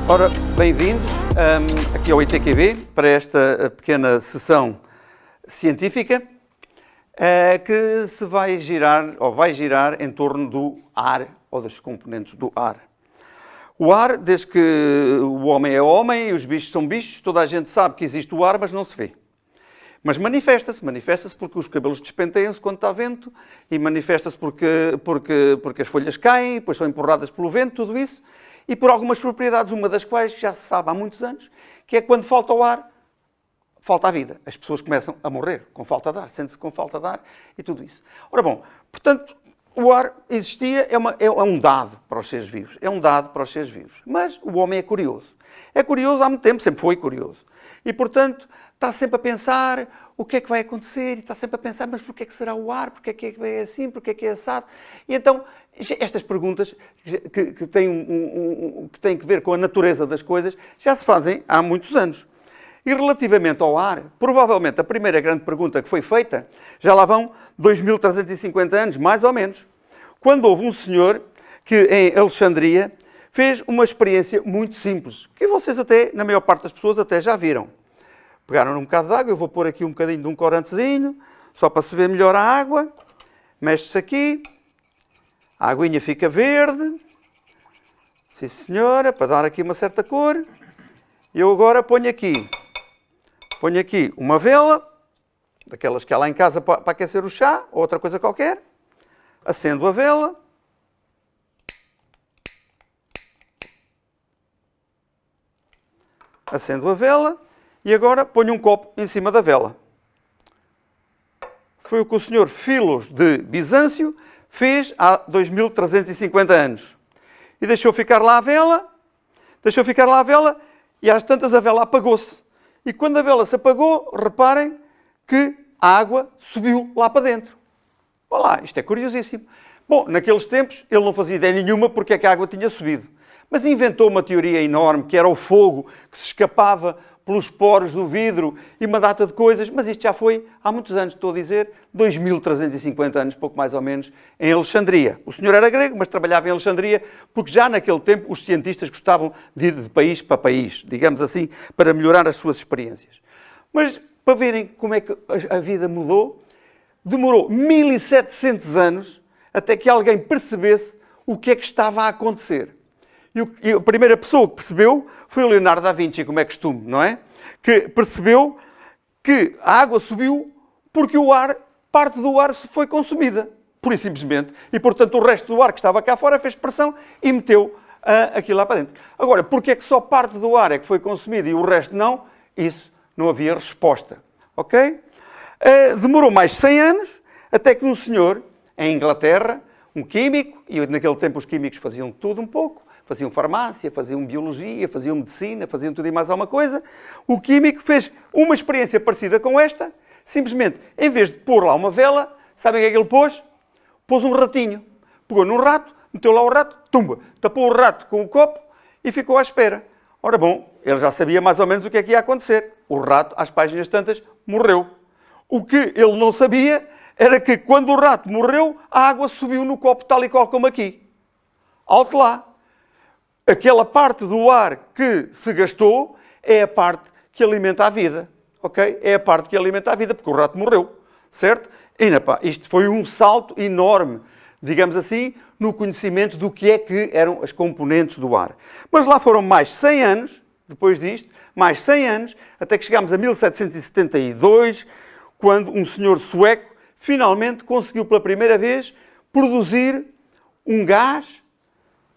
Ora, bem-vindos aqui ao ITQB para esta pequena sessão científica que se vai girar, ou vai girar, em torno do ar ou das componentes do ar. O ar, desde que o homem é homem e os bichos são bichos, toda a gente sabe que existe o ar, mas não se vê. Mas manifesta-se porque os cabelos despenteiam-se quando está vento e manifesta-se porque as folhas caem, depois são empurradas pelo vento, tudo isso. E por algumas propriedades, uma das quais já se sabe há muitos anos, que é quando falta o ar, falta a vida. As pessoas começam a morrer com falta de ar, sente-se com falta de ar e tudo isso. Ora bom, portanto, o ar existia, é um dado para os seres vivos. É um dado para os seres vivos. Mas o homem é curioso. É curioso há muito tempo, sempre foi curioso. E, portanto, está sempre a pensar o que é que vai acontecer, e está sempre a pensar, mas porquê é que será o ar, porquê é que é assim, porquê é que é assado? E então, estas perguntas que têm que ver com a natureza das coisas, já se fazem há muitos anos. E relativamente ao ar, provavelmente a primeira grande pergunta que foi feita, já lá vão 2350 anos, mais ou menos, quando houve um senhor que em Alexandria fez uma experiência muito simples, que vocês até, na maior parte das pessoas, até já viram. Pegaram um bocado de água, eu vou pôr aqui um bocadinho de um corantezinho, só para se ver melhor a água. Mexe-se aqui, a aguinha fica verde. Sim senhora, para dar aqui uma certa cor. Eu agora ponho aqui uma vela, daquelas que há lá em casa para aquecer o chá, ou outra coisa qualquer. Acendo a vela. Acendo a vela. E agora ponho um copo em cima da vela. Foi o que o senhor Filos de Bizâncio fez há 2350 anos. E deixou ficar lá a vela, e às tantas a vela apagou-se. E quando a vela se apagou, reparem que a água subiu lá para dentro. Olha lá, isto é curiosíssimo. Bom, naqueles tempos ele não fazia ideia nenhuma porque é que a água tinha subido. Mas inventou uma teoria enorme, que era o fogo que se escapava pelos poros do vidro e uma data de coisas, mas isto já foi há muitos anos, estou a dizer, 2350 anos, pouco mais ou menos, em Alexandria. O senhor era grego, mas trabalhava em Alexandria, porque já naquele tempo os cientistas gostavam de ir de país para país, digamos assim, para melhorar as suas experiências. Mas, para verem como é que a vida mudou, demorou 1700 anos até que alguém percebesse o que é que estava a acontecer. E a primeira pessoa que percebeu foi o Leonardo da Vinci, como é costume, não é? Que percebeu que a água subiu porque parte do ar foi consumida, pura e simplesmente. E, portanto, o resto do ar que estava cá fora fez pressão e meteu aquilo lá para dentro. Agora, porque é que só parte do ar é que foi consumida e o resto não? Isso não havia resposta, ok? Demorou mais de 100 anos até que um senhor, em Inglaterra, um químico, e naquele tempo os químicos faziam tudo um pouco, faziam farmácia, faziam biologia, faziam medicina, faziam tudo e mais alguma coisa. O químico fez uma experiência parecida com esta, simplesmente, em vez de pôr lá uma vela, sabem o que é que ele pôs? Pôs um ratinho. Pegou num rato, meteu lá o rato, tumba, tapou o rato com o copo e ficou à espera. Ora bom, ele já sabia mais ou menos o que é que ia acontecer. O rato, às páginas tantas, morreu. O que ele não sabia era que, quando o rato morreu, a água subiu no copo tal e qual como aqui. Alto lá. Aquela parte do ar que se gastou é a parte que alimenta a vida, ok? É a parte que alimenta a vida, porque o rato morreu, certo? E, isto foi um salto enorme, digamos assim, no conhecimento do que é que eram as componentes do ar. Mas lá foram mais 100 anos, depois disto, mais 100 anos, até que chegámos a 1772, quando um senhor sueco finalmente conseguiu pela primeira vez produzir um gás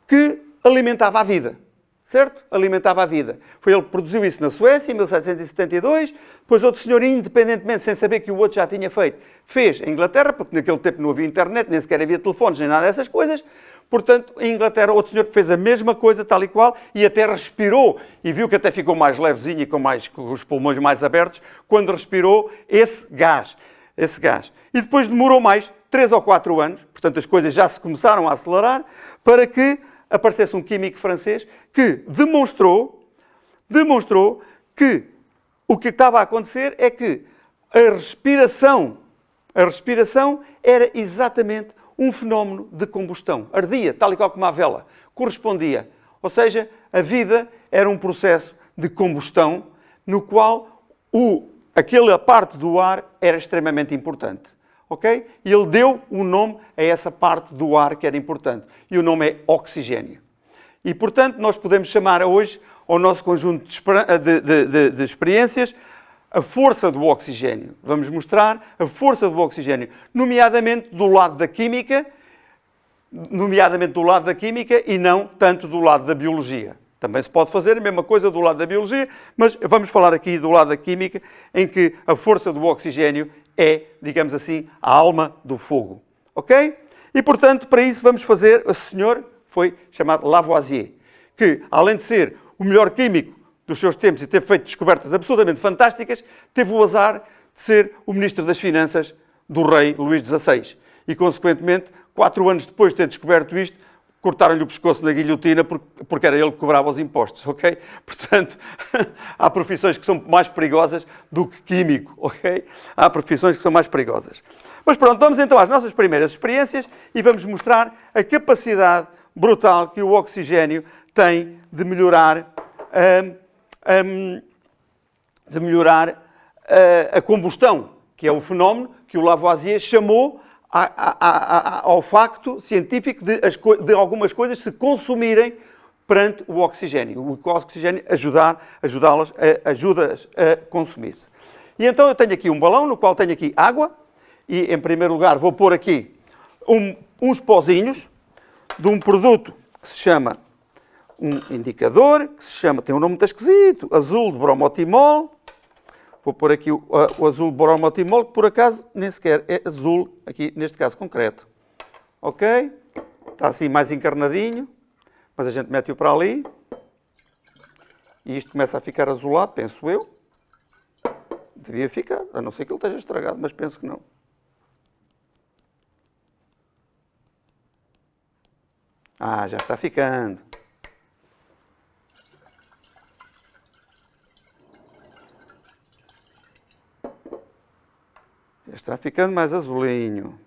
que alimentava a vida, certo? Alimentava a vida. Foi ele que produziu isso na Suécia, em 1772, depois outro senhor, independentemente, sem saber que o outro já tinha feito, fez em Inglaterra, porque naquele tempo não havia internet, nem sequer havia telefones, nem nada dessas coisas. Portanto, em Inglaterra, outro senhor fez a mesma coisa, tal e qual, e até respirou, e viu que até ficou mais levezinho e com os pulmões mais abertos, quando respirou esse gás. E depois demorou mais 3 ou 4 anos, portanto as coisas já se começaram a acelerar, para que aparecesse um químico francês que demonstrou que o que estava a acontecer é que a respiração era exatamente um fenómeno de combustão. Ardia, tal e qual como a vela. Correspondia. Ou seja, a vida era um processo de combustão no qual aquela parte do ar era extremamente importante. Ok? E ele deu o nome a essa parte do ar que era importante. E o nome é oxigênio. E, portanto, nós podemos chamar hoje ao nosso conjunto de experiências a força do oxigênio. Vamos mostrar a força do oxigênio, nomeadamente do lado da química, e não tanto do lado da biologia. Também se pode fazer a mesma coisa do lado da biologia, mas vamos falar aqui do lado da química, em que a força do oxigênio é, digamos assim, a alma do fogo. Ok? E, portanto, para isso vamos fazer... Esse senhor foi chamado Lavoisier, que, além de ser o melhor químico dos seus tempos e ter feito descobertas absolutamente fantásticas, teve o azar de ser o Ministro das Finanças do rei Luís XVI. E, consequentemente, 4 anos depois de ter descoberto isto, cortaram-lhe o pescoço na guilhotina porque era ele que cobrava os impostos, ok? Portanto, há profissões que são mais perigosas do que químico, ok? Há profissões que são mais perigosas. Mas pronto, vamos então às nossas primeiras experiências e vamos mostrar a capacidade brutal que o oxigênio tem de melhorar a combustão, que é o fenómeno que o Lavoisier chamou ao facto científico de algumas coisas se consumirem perante o oxigênio. O oxigênio ajuda-as a consumir-se. E então eu tenho aqui um balão no qual tenho aqui água e, em primeiro lugar, vou pôr aqui uns pozinhos de um produto que se chama um indicador, que se chama, tem um nome muito esquisito, azul de bromotimol. Vou pôr aqui o azul de bromotimol, que por acaso nem sequer é azul, aqui neste caso concreto. Ok? Está assim mais encarnadinho, mas a gente mete-o para ali. E isto começa a ficar azulado, penso eu. Devia ficar, a não ser que ele esteja estragado, mas penso que não. Ah, já está ficando. Já está ficando mais azulinho.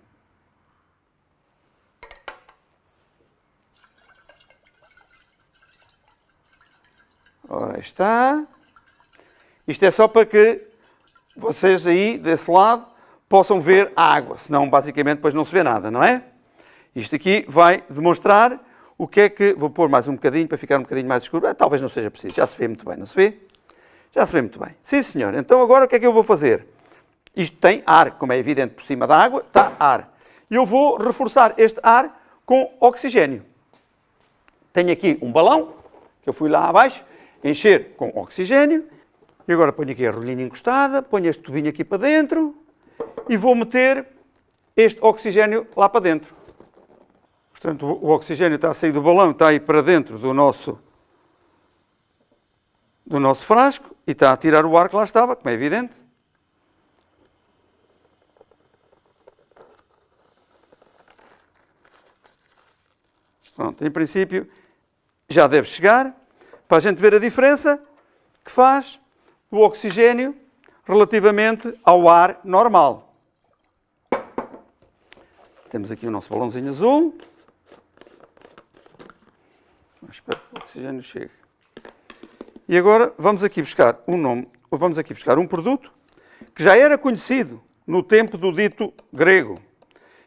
Ora, aí está. Isto é só para que vocês aí, desse lado, possam ver a água. Senão, basicamente, depois não se vê nada, não é? Isto aqui vai demonstrar o que é que... Vou pôr mais um bocadinho para ficar um bocadinho mais escuro. Talvez não seja preciso. Já se vê muito bem, não se vê? Já se vê muito bem. Sim, senhor. Então, agora o que é que eu vou fazer? Isto tem ar, como é evidente, por cima da água, está ar. E eu vou reforçar este ar com oxigênio. Tenho aqui um balão, que eu fui lá abaixo, encher com oxigênio. E agora ponho aqui a rolinha encostada, ponho este tubinho aqui para dentro e vou meter este oxigênio lá para dentro. Portanto, o oxigênio está a sair do balão, está aí para dentro do nosso frasco e está a tirar o ar que lá estava, como é evidente. Pronto, em princípio já deve chegar, para a gente ver a diferença que faz o oxigênio relativamente ao ar normal. Temos aqui o nosso balãozinho azul. Espero que o oxigênio chegue. E agora vamos aqui buscar um produto que já era conhecido no tempo do dito grego.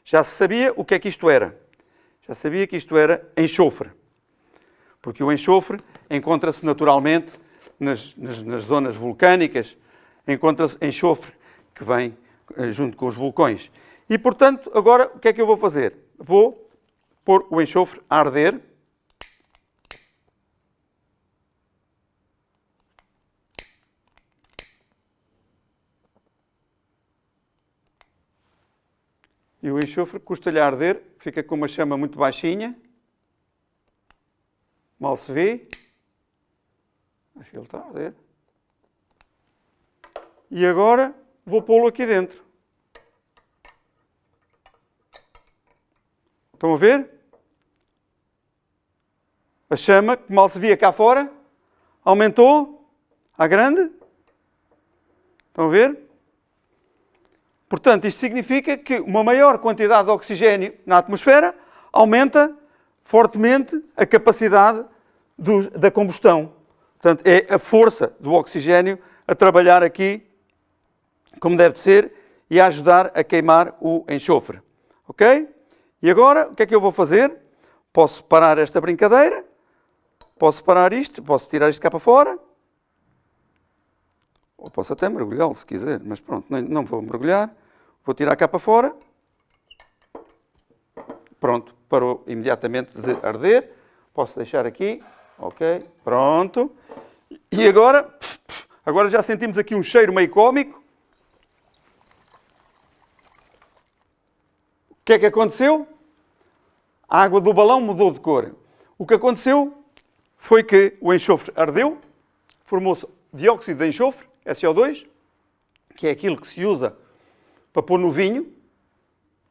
Já se sabia o que é que isto era. Já sabia que isto era enxofre. Porque o enxofre encontra-se naturalmente nas zonas vulcânicas, encontra-se enxofre que vem junto com os vulcões. E, portanto, agora o que é que eu vou fazer? Vou pôr o enxofre a arder. E o enxofre custa-lhe a arder, fica com uma chama muito baixinha. Mal se vê. Acho que ele está a arder. E agora vou pô-lo aqui dentro. Estão a ver? A chama, que mal se via cá fora, aumentou à grande. Estão a ver? Portanto, isto significa que uma maior quantidade de oxigênio na atmosfera aumenta fortemente a capacidade da combustão. Portanto, é a força do oxigênio a trabalhar aqui como deve ser e a ajudar a queimar o enxofre. Ok? E agora, o que é que eu vou fazer? Posso parar esta brincadeira, posso parar isto, posso tirar isto cá para fora, ou posso até mergulhá-lo se quiser, mas pronto, não vou mergulhar, vou tirar cá para fora. Pronto, parou imediatamente de arder. Posso deixar aqui, ok, pronto. E agora já sentimos aqui um cheiro meio cómico. O que é que aconteceu? A água do balão mudou de cor. O que aconteceu foi que o enxofre ardeu, formou-se dióxido de enxofre, SO2, que é aquilo que se usa para pôr no vinho,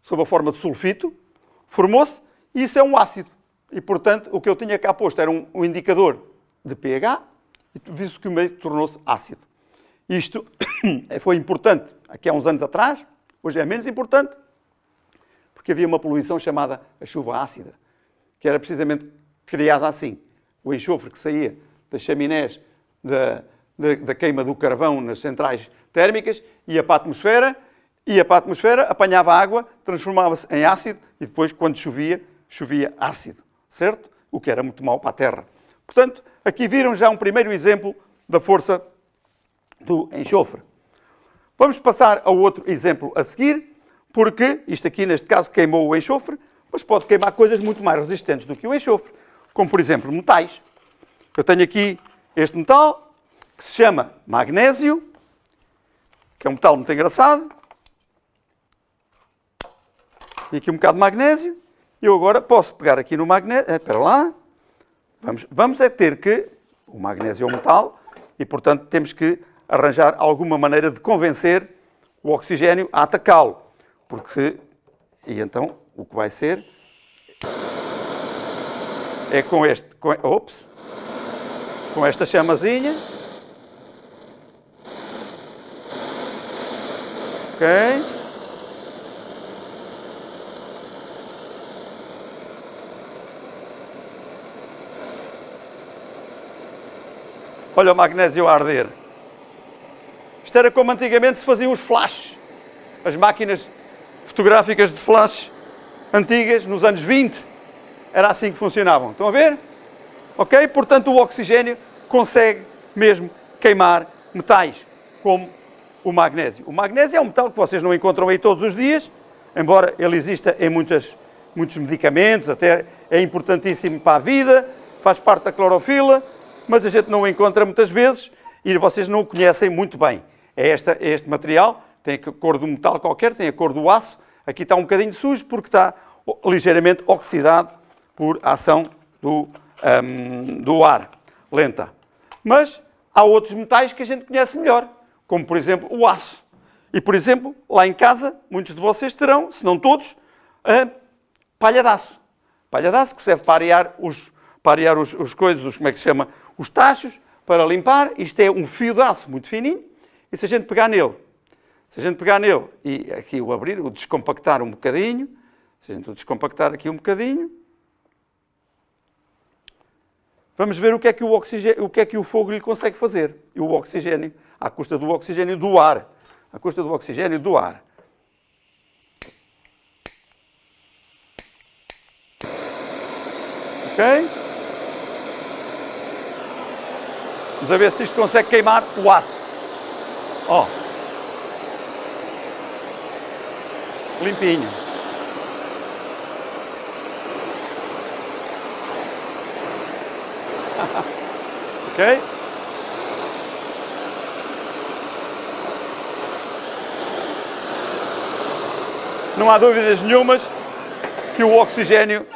sob a forma de sulfito, formou-se e isso é um ácido. E, portanto, o que eu tinha cá posto era um indicador de pH e viu-se que o meio tornou-se ácido. Isto foi importante aqui há uns anos atrás, hoje é menos importante, porque havia uma poluição chamada a chuva ácida, que era precisamente criada assim. O enxofre que saía das chaminés da queima do carvão nas centrais térmicas ia para a atmosfera, apanhava água, transformava-se em ácido e depois, quando chovia ácido, certo? O que era muito mau para a Terra. Portanto, aqui viram já um primeiro exemplo da força do enxofre. Vamos passar ao outro exemplo a seguir, porque isto aqui, neste caso, queimou o enxofre, mas pode queimar coisas muito mais resistentes do que o enxofre, como, por exemplo, metais. Eu tenho aqui este metal, que se chama magnésio, que é um metal muito engraçado. E aqui um bocado de magnésio. Eu agora posso pegar aqui no magnésio. Espera lá. Vamos é ter que... O magnésio é um metal e, portanto, temos que arranjar alguma maneira de convencer o oxigênio a atacá-lo. Porque... E então, o que vai ser... É com esta chamazinha. Ok. Olha o magnésio a arder. Isto era como antigamente se faziam os flashes. As máquinas fotográficas de flash antigas, nos anos 20, era assim que funcionavam. Estão a ver? Ok? Portanto, o oxigênio consegue mesmo queimar metais, como o magnésio. O magnésio é um metal que vocês não encontram aí todos os dias, embora ele exista em muitos medicamentos, até é importantíssimo para a vida, faz parte da clorofila, mas a gente não o encontra muitas vezes e vocês não o conhecem muito bem. É este material, tem a cor do metal qualquer, tem a cor do aço. Aqui está um bocadinho sujo porque está ligeiramente oxidado por ação do ar lenta. Mas há outros metais que a gente conhece melhor, como por exemplo o aço. E por exemplo, lá em casa, muitos de vocês terão, se não todos, a palha de aço. Palha de aço que serve para arear os coisas, como é que se chama? Os tachos, para limpar. Isto é um fio de aço muito fininho. E se a gente pegar nele, e aqui o abrir, o descompactar um bocadinho, se a gente o descompactar aqui um bocadinho, vamos ver o que é que o fogo lhe consegue fazer. E o oxigênio, à custa do oxigênio do ar. À custa do oxigênio do ar. Ok? Vamos a ver se isto consegue queimar o aço. Ó. Limpinho. Ok? Não há dúvidas nenhumas que o oxigênio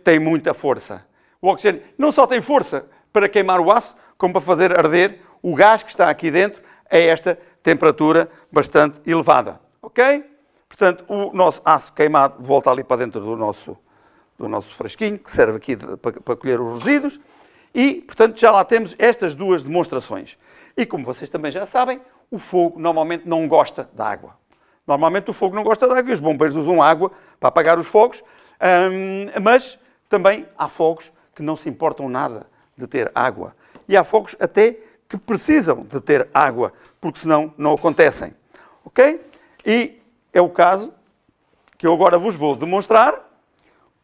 tem muita força. O oxigênio não só tem força para queimar o aço, como para fazer arder o gás que está aqui dentro a esta temperatura bastante elevada. Ok? Portanto, o nosso aço queimado volta ali para dentro do nosso frasquinho, que serve aqui para colher os resíduos. E, portanto, já lá temos estas duas demonstrações. E como vocês também já sabem, o fogo normalmente não gosta de água. Normalmente o fogo não gosta de água e os bombeiros usam água para apagar os fogos, mas também há fogos que não se importam nada de ter água. E há fogos até que precisam de ter água, porque senão não acontecem. Ok? E é o caso que eu agora vos vou demonstrar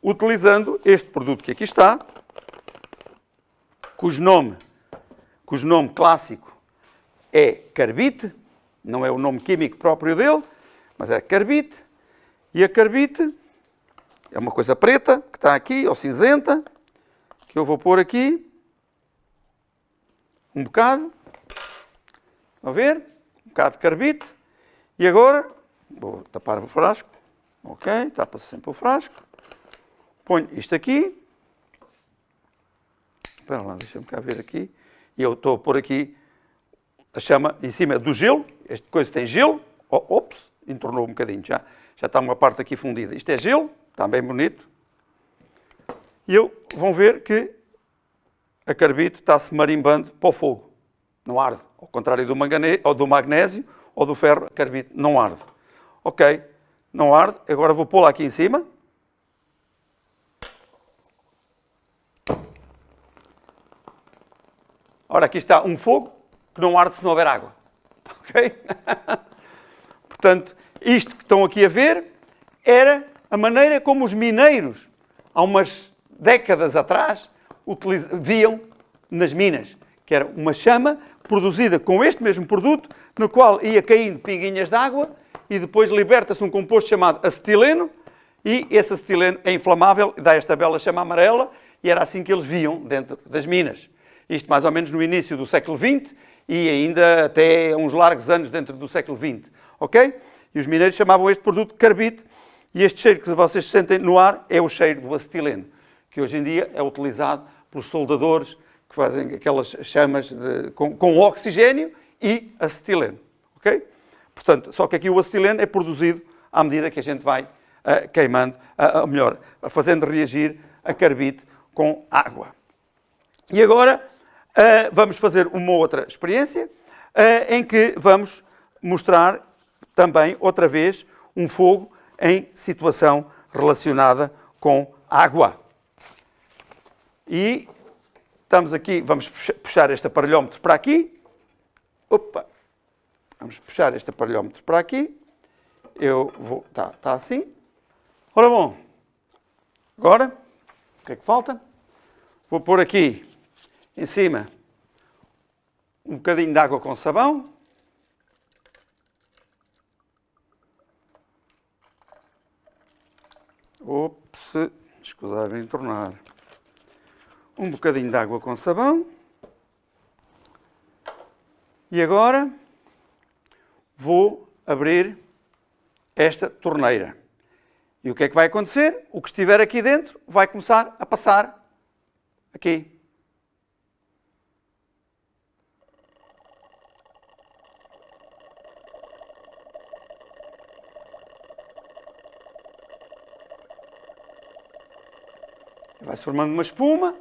utilizando este produto que aqui está, cujo nome clássico é carbite, não é o nome químico próprio dele, mas é carbite. E a carbite é uma coisa preta, que está aqui, ou cinzenta, que eu vou pôr aqui um bocado. Estão a ver? Um bocado de carbite. E agora, vou tapar o frasco. Ok, tapa-se sempre o frasco. Ponho isto aqui. Espera lá, deixa-me cá ver aqui. E eu estou a pôr aqui a chama em cima do gelo. Esta coisa tem gelo. Oh, ops, entornou um bocadinho já. Já está uma parte aqui fundida. Isto é gelo, está bem bonito. E vão ver que a carbite está-se marimbando para o fogo. Não arde. Ao contrário do magnésio ou do ferro, a carbite não arde. Ok, não arde. Agora vou pô-la aqui em cima. Ora, aqui está um fogo que não arde se não houver água. Ok? Portanto, isto que estão aqui a ver era a maneira como os mineiros, há umas décadas atrás, viam nas minas, que era uma chama produzida com este mesmo produto, no qual ia caindo pinguinhas de água e depois liberta-se um composto chamado acetileno e esse acetileno é inflamável e dá esta bela chama amarela e era assim que eles viam dentro das minas. Isto mais ou menos no início do século XX e ainda até uns largos anos dentro do século XX. Ok? E os mineiros chamavam este produto carbite e este cheiro que vocês sentem no ar é o cheiro do acetileno, que hoje em dia é utilizado pelos soldadores que fazem aquelas chamas com oxigênio e acetileno. Ok? Portanto, só que aqui o acetileno é produzido à medida que a gente vai queimando, fazendo reagir a carbite com água. E agora vamos fazer uma outra experiência em que vamos mostrar também, outra vez, um fogo em situação relacionada com água. E estamos aqui, vamos puxar este aparelhómetro para aqui. Opa! Vamos puxar este aparelhómetro para aqui. Está assim. Ora bom, agora, o que é que falta? Vou pôr aqui em cima um bocadinho de água com sabão. Ops, escusar de entornar. Um bocadinho de água com sabão. E agora vou abrir esta torneira. E o que é que vai acontecer? O que estiver aqui dentro vai começar a passar aqui. Vai-se formando uma espuma.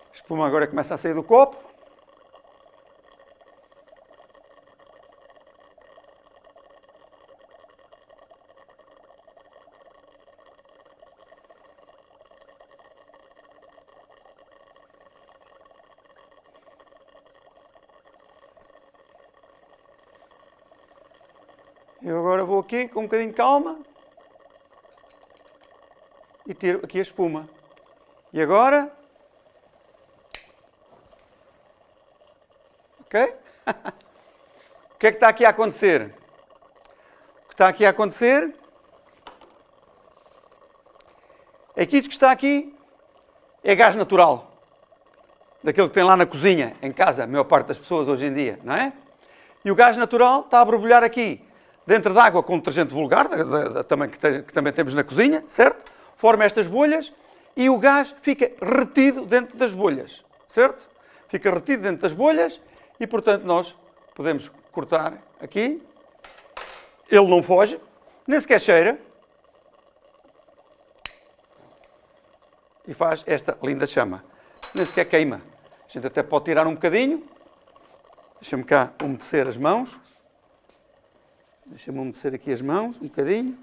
A espuma agora começa a sair do copo. Eu agora vou aqui com um bocadinho de calma e tiro aqui a espuma. E agora... Ok? O que é que está aqui a acontecer? O que está aqui a acontecer é que isto que está aqui é gás natural. Daquele que tem lá na cozinha, em casa, a maior parte das pessoas hoje em dia, não é? E o gás natural está a borbulhar aqui. dentro de água com detergente vulgar, que também temos na cozinha, certo? Forma estas bolhas e o gás fica retido dentro das bolhas, certo? Fica retido dentro das bolhas e, portanto, nós podemos cortar aqui. Ele não foge, nem sequer cheira. E faz esta linda chama. Nem sequer queima. A gente até pode tirar um bocadinho. Deixa-me cá umedecer as mãos. Deixa-me umedecer aqui as mãos um bocadinho.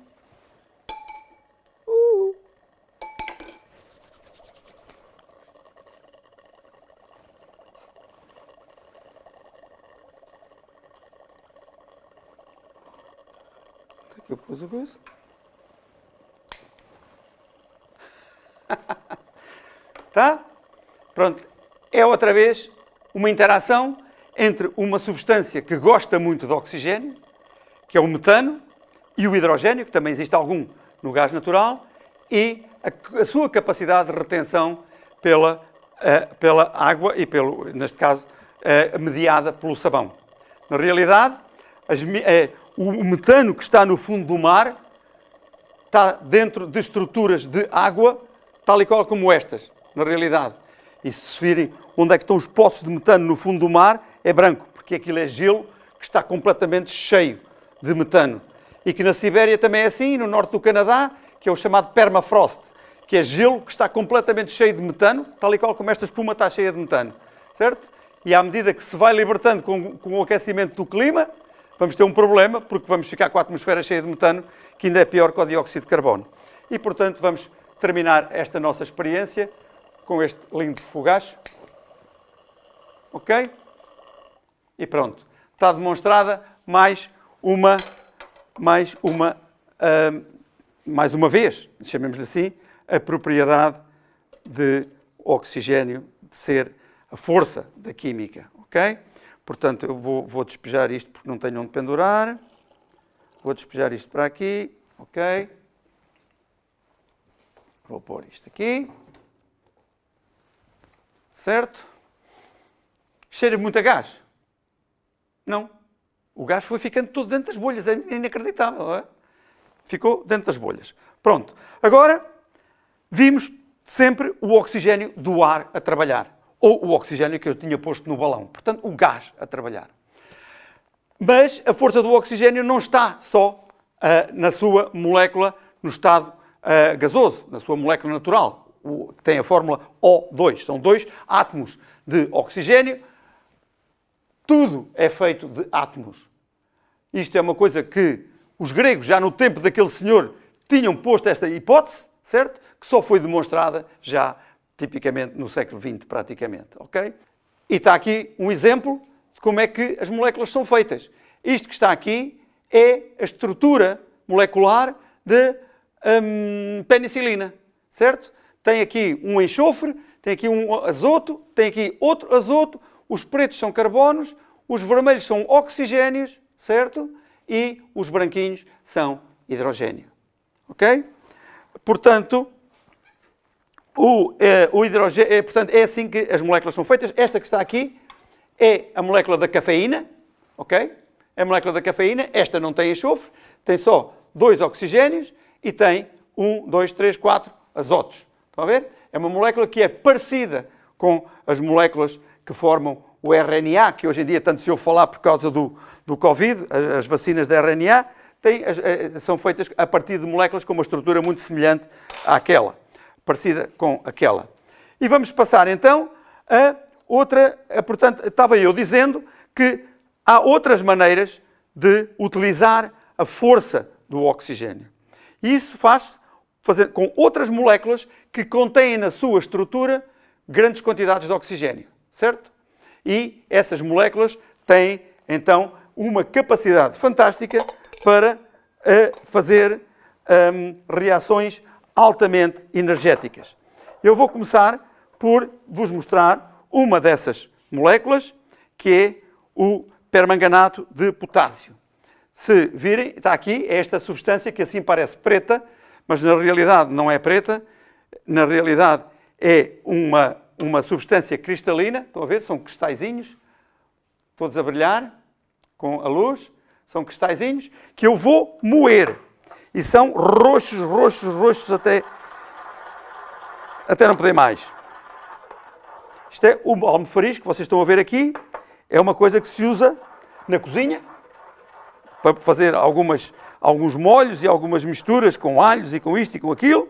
Aqui eu pus a coisa. Tá? Pronto. É outra vez uma interação entre uma substância que gosta muito de oxigênio, que é o metano, e o hidrogênio, que também existe algum no gás natural, e a sua capacidade de retenção pela água e, neste caso, mediada pelo sabão. Na realidade, o metano que está no fundo do mar está dentro de estruturas de água, tal e qual como estas, na realidade. E se virem onde é que estão os poços de metano no fundo do mar, é branco, porque aquilo é gelo que está completamente cheio de metano. E que na Sibéria também é assim, e no norte do Canadá, que é o chamado permafrost, que é gelo que está completamente cheio de metano, tal e qual como esta espuma está cheia de metano, certo? E à medida que se vai libertando com o aquecimento do clima, vamos ter um problema, porque vamos ficar com a atmosfera cheia de metano, que ainda é pior que o dióxido de carbono. E, portanto, vamos terminar esta nossa experiência com este lindo fogacho. Ok? E pronto. Está demonstrada mais uma vez, chamemos assim, a propriedade de oxigênio, de ser a força da química. Ok? Portanto, eu vou despejar isto porque não tenho onde pendurar. Vou despejar isto para aqui. Ok? Vou pôr isto aqui. Certo? Cheira muito a gás? Não. O gás foi ficando todo dentro das bolhas. É inacreditável, não é? Ficou dentro das bolhas. Pronto. Agora, vimos sempre o oxigênio do ar a trabalhar. Ou o oxigênio que eu tinha posto no balão. Portanto, o gás a trabalhar. Mas a força do oxigênio não está só na sua molécula no estado gasoso, na sua molécula natural, que tem a fórmula O2. São 2 átomos de oxigênio. Tudo é feito de átomos. Isto é uma coisa que os gregos, já no tempo daquele senhor, tinham posto esta hipótese, certo? Que só foi demonstrada já, tipicamente, no século XX, praticamente. Ok? E está aqui um exemplo de como é que as moléculas são feitas. Isto que está aqui é a estrutura molecular de penicilina, certo? Tem aqui um enxofre, tem aqui um azoto, tem aqui outro azoto, os pretos são carbonos, os vermelhos são oxigénios, certo? E os branquinhos são hidrogênio. Ok? Portanto, o hidrogênio, portanto, é assim que as moléculas são feitas. Esta que está aqui é a molécula da cafeína, ok? É a molécula da cafeína. Esta não tem enxofre, tem só 2 oxigénios e tem 1, 2, 3, 4 azotos. Estão a ver? É uma molécula que é parecida com as moléculas que formam o RNA, que hoje em dia tanto se ouve falar por causa do Covid, as vacinas de RNA, são feitas a partir de moléculas com uma estrutura muito semelhante àquela, parecida com aquela. E vamos passar então a outra, portanto, estava eu dizendo que há outras maneiras de utilizar a força do oxigênio. E isso faz-se com outras moléculas que contêm na sua estrutura grandes quantidades de oxigênio, certo? E essas moléculas têm, então, uma capacidade fantástica para fazer reações altamente energéticas. Eu vou começar por vos mostrar uma dessas moléculas, que é o permanganato de potássio. Se virem, está aqui, é esta substância que assim parece preta, mas na realidade não é preta, na realidade é uma substância cristalina, estão a ver? São cristalzinhos, todos a brilhar com a luz. São cristalzinhos que eu vou moer. E são roxos, roxos, roxos até não poder mais. Isto é o almofariz que vocês estão a ver aqui. É uma coisa que se usa na cozinha para fazer alguns molhos e algumas misturas com alhos e com isto e com aquilo.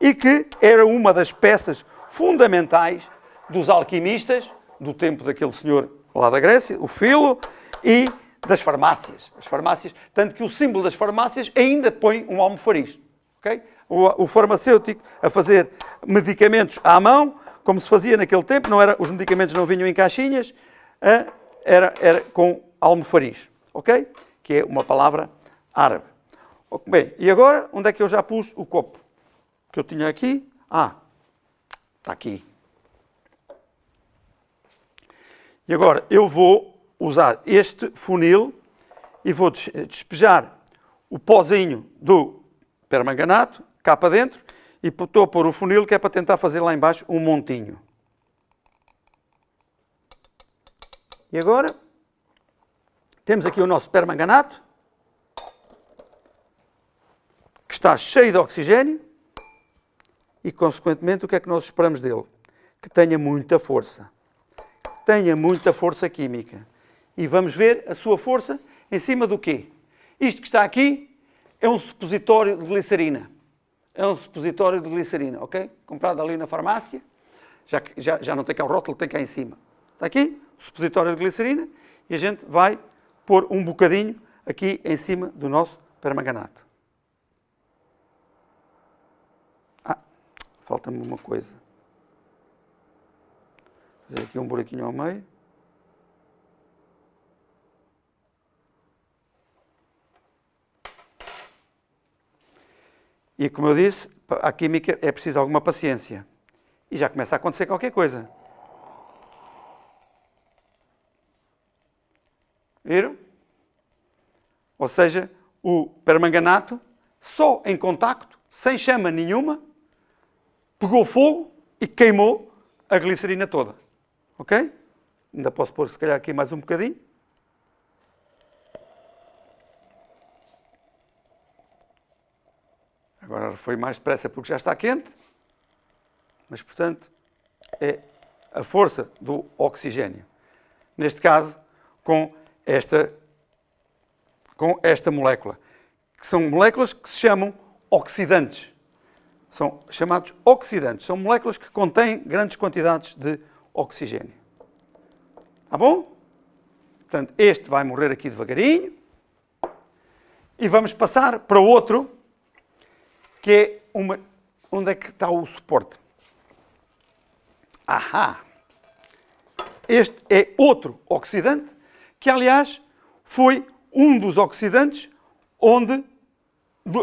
E que era uma das peças fundamentais dos alquimistas do tempo daquele senhor lá da Grécia, o Filo, e das farmácias. As farmácias, tanto que o símbolo das farmácias ainda põe um almofariz. Okay? O farmacêutico a fazer medicamentos à mão, como se fazia naquele tempo, os medicamentos não vinham em caixinhas, era com almofariz. Ok? Que é uma palavra árabe. Bem, e agora, onde é que eu já pus o copo? Que eu tinha aqui? Está aqui. E agora eu vou usar este funil e vou despejar o pozinho do permanganato cá para dentro e estou a pôr o funil que é para tentar fazer lá embaixo um montinho. E agora temos aqui o nosso permanganato que está cheio de oxigênio. E, consequentemente, o que é que nós esperamos dele? Que tenha muita força. Tenha muita força química. E vamos ver a sua força em cima do quê? Isto que está aqui é um supositório de glicerina. É um supositório de glicerina, ok? Comprado ali na farmácia. Já não tem cá o rótulo, tem cá em cima. Está aqui o supositório de glicerina e a gente vai pôr um bocadinho aqui em cima do nosso permanganato. Falta-me uma coisa. Fazer aqui um buraquinho ao meio. E como eu disse, a química é preciso alguma paciência. E já começa a acontecer qualquer coisa. Viram? Ou seja, o permanganato, só em contacto, sem chama nenhuma, pegou fogo e queimou a glicerina toda. Ok? Ainda posso pôr, se calhar, aqui mais um bocadinho. Agora foi mais depressa porque já está quente. Mas, portanto, é a força do oxigênio. Neste caso, com esta molécula. Que são moléculas que se chamam oxidantes. São chamados oxidantes. São moléculas que contêm grandes quantidades de oxigênio. Tá bom? Portanto, este vai morrer aqui devagarinho. E vamos passar para o outro, que é onde é que está o suporte? Este é outro oxidante, que aliás foi um dos oxidantes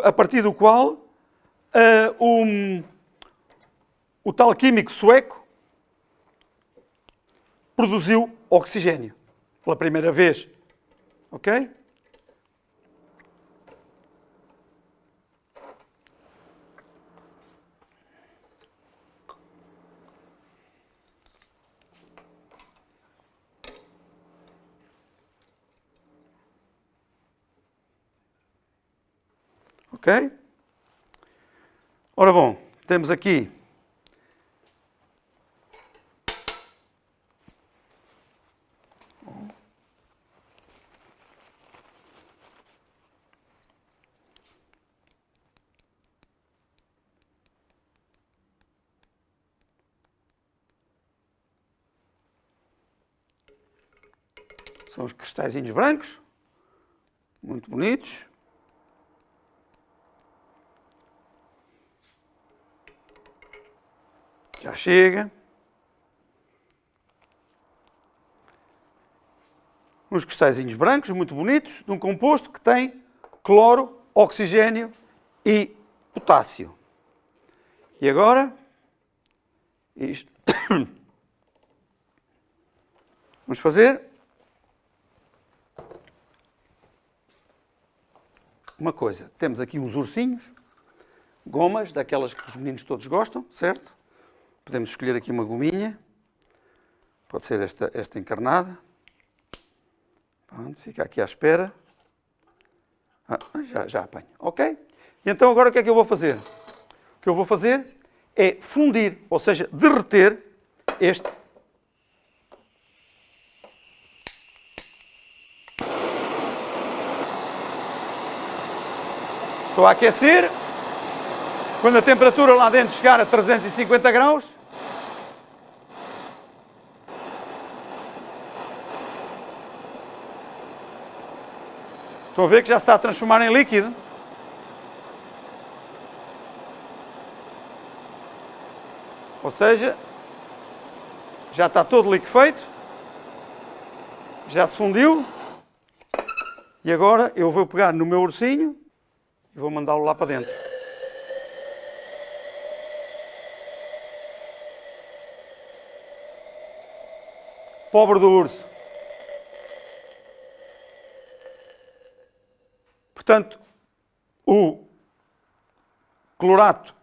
a partir do qual o tal químico sueco produziu oxigênio pela primeira vez. Ok? Ok? Ora bom, temos aqui são os cristalzinhos brancos, muito bonitos. Já chega. Uns cristalzinhos brancos, muito bonitos, de um composto que tem cloro, oxigênio e potássio. E agora, isto. Vamos fazer uma coisa. Temos aqui uns ursinhos, gomas, daquelas que os meninos todos gostam, certo? Podemos escolher aqui uma gominha. Pode ser esta encarnada. Pronto, fica aqui à espera. Já apanho, ok? E então agora o que é que eu vou fazer? O que eu vou fazer é fundir, ou seja, derreter este. Estou a aquecer. Quando a temperatura lá dentro chegar a 350 graus, estão a ver que já se está a transformar em líquido. Ou seja, já está todo liquefeito, já se fundiu, e agora eu vou pegar no meu ursinho e vou mandá-lo lá para dentro. Pobre do urso. Portanto, o clorato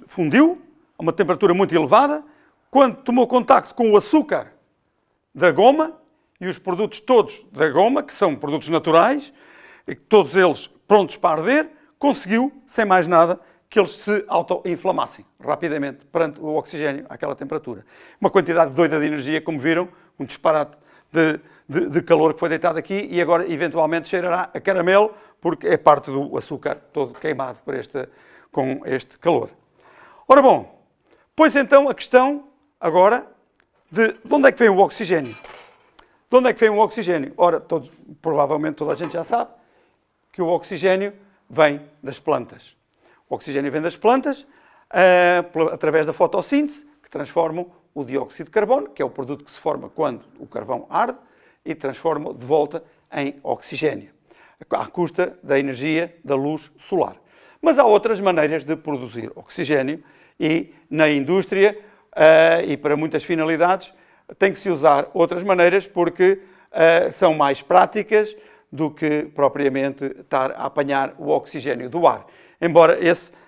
fundiu a uma temperatura muito elevada. Quando tomou contacto com o açúcar da goma e os produtos todos da goma, que são produtos naturais, e todos eles prontos para arder, conseguiu, sem mais nada, que eles se auto-inflamassem rapidamente perante o oxigênio àquela temperatura. Uma quantidade doida de energia, como viram, um disparate de calor que foi deitado aqui e agora eventualmente cheirará a caramelo, porque é parte do açúcar todo queimado com este calor. Ora bom, pois então a questão agora de onde é que vem o oxigênio? De onde é que vem o oxigênio? Ora, provavelmente toda a gente já sabe que o oxigênio vem das plantas. O oxigênio vem das plantas através da fotossíntese, que transformam o dióxido de carbono, que é o produto que se forma quando o carvão arde, e transforma de volta em oxigênio, à custa da energia da luz solar. Mas há outras maneiras de produzir oxigênio e na indústria e para muitas finalidades tem que se usar outras maneiras porque são mais práticas do que propriamente estar a apanhar o oxigênio do ar. Embora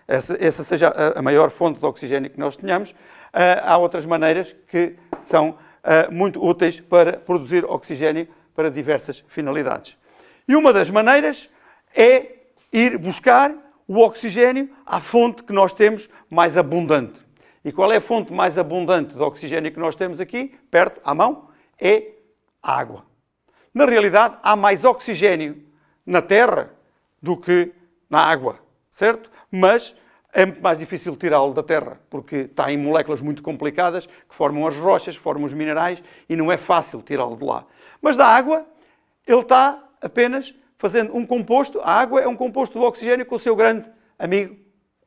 essa seja a maior fonte de oxigênio que nós tenhamos, há outras maneiras que são muito úteis para produzir oxigênio para diversas finalidades. E uma das maneiras é ir buscar o oxigênio à fonte que nós temos mais abundante. E qual é a fonte mais abundante de oxigênio que nós temos aqui, perto, à mão? É a água. Na realidade, há mais oxigênio na Terra do que na água, certo? Mas é muito mais difícil tirá-lo da Terra, porque está em moléculas muito complicadas que formam as rochas, que formam os minerais, e não é fácil tirá-lo de lá. Mas da água, ele está apenas fazendo um composto. A água é um composto do oxigênio com o seu grande amigo,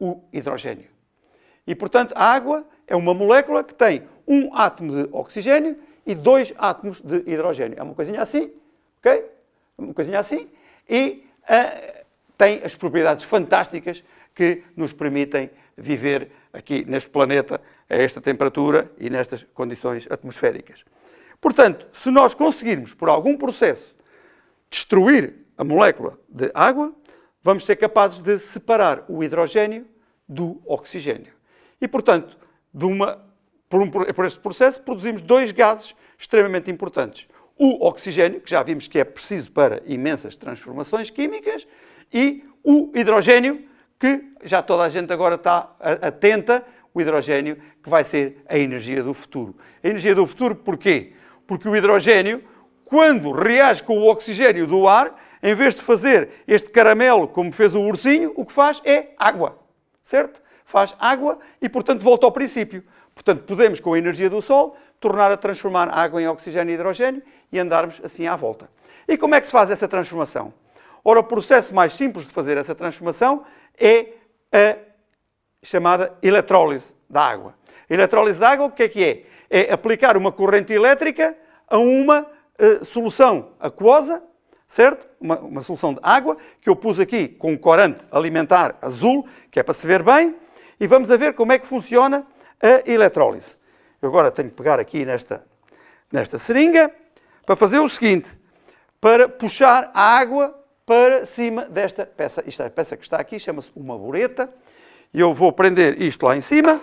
o hidrogênio. E, portanto, a água é uma molécula que tem um átomo de oxigênio e 2 átomos de hidrogênio. É uma coisinha assim, ok? Uma coisinha assim. E tem as propriedades fantásticas que nos permitem viver aqui neste planeta a esta temperatura e nestas condições atmosféricas. Portanto, se nós conseguirmos, por algum processo, destruir a molécula de água, vamos ser capazes de separar o hidrogênio do oxigênio. E, portanto, por este processo, produzimos 2 gases extremamente importantes. O oxigênio, que já vimos que é preciso para imensas transformações químicas, e o hidrogênio, que já toda a gente agora está atenta, o hidrogênio, que vai ser a energia do futuro. A energia do futuro porquê? Porque o hidrogênio, quando reage com o oxigênio do ar, em vez de fazer este caramelo como fez o ursinho, o que faz é água, certo? Faz água e, portanto, volta ao princípio. Portanto, podemos, com a energia do Sol, tornar a transformar a água em oxigênio e hidrogênio e andarmos assim à volta. E como é que se faz essa transformação? Ora, o processo mais simples de fazer essa transformação é a chamada eletrólise da água. A eletrólise da água, o que é? É aplicar uma corrente elétrica a uma solução aquosa, certo? Uma solução de água, que eu pus aqui com um corante alimentar azul, que é para se ver bem, e vamos a ver como é que funciona a eletrólise. Eu agora tenho que pegar aqui nesta seringa para fazer o seguinte, para puxar a água para cima desta peça. Isto é a peça que está aqui, chama-se uma bureta, e eu vou prender isto lá em cima.